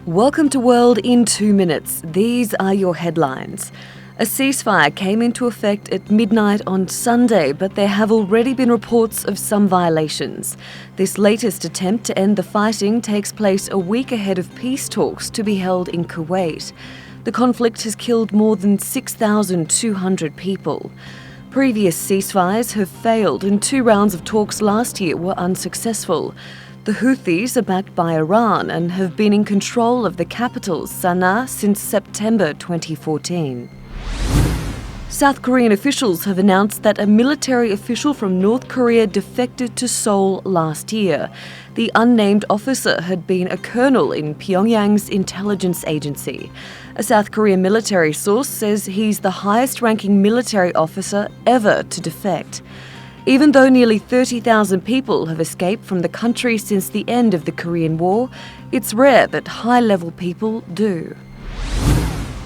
Welcome to World in 2 minutes. These are your headlines. A ceasefire came into effect at midnight on Sunday, but there have already been reports of some violations. This latest attempt to end the fighting takes place a week ahead of peace talks to be held in Kuwait. The conflict has killed more than 6,200 people. Previous ceasefires have failed, and 2 rounds of talks last year were unsuccessful. The Houthis are backed by Iran and have been in control of the capital, Sanaa, since September 2014. South Korean officials have announced that a military official from North Korea defected to Seoul last year. The unnamed officer had been a colonel in Pyongyang's intelligence agency. A South Korean military source says he's the highest-ranking military officer ever to defect. Even though nearly 30,000 people have escaped from the country since the end of the Korean War, it's rare that high-level people do.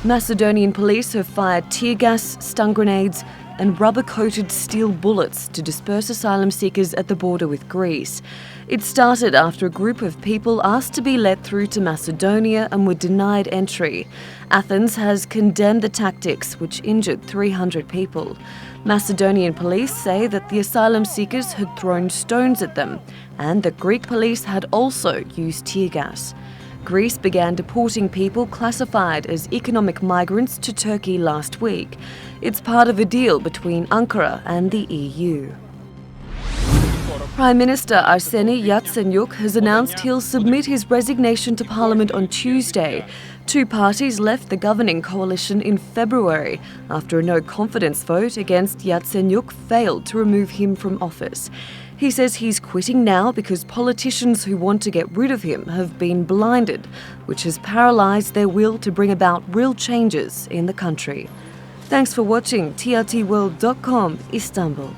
Macedonian police have fired tear gas, stun grenades and rubber-coated steel bullets to disperse asylum seekers at the border with Greece. It started after a group of people asked to be let through to Macedonia and were denied entry. Athens has condemned the tactics, which injured 300 people. Macedonian police say that the asylum seekers had thrown stones at them and that Greek police had also used tear gas. Greece began deporting people classified as economic migrants to Turkey last week. It's part of a deal between Ankara and the EU. Prime Minister Arseniy Yatsenyuk has announced he'll submit his resignation to Parliament on Tuesday. 2 parties left the governing coalition in February after a no-confidence vote against Yatsenyuk failed to remove him from office. He says he's quitting now because politicians who want to get rid of him have been blinded, which has paralysed their will to bring about real changes in the country. Thanks for watching. TRTworld.com, Istanbul.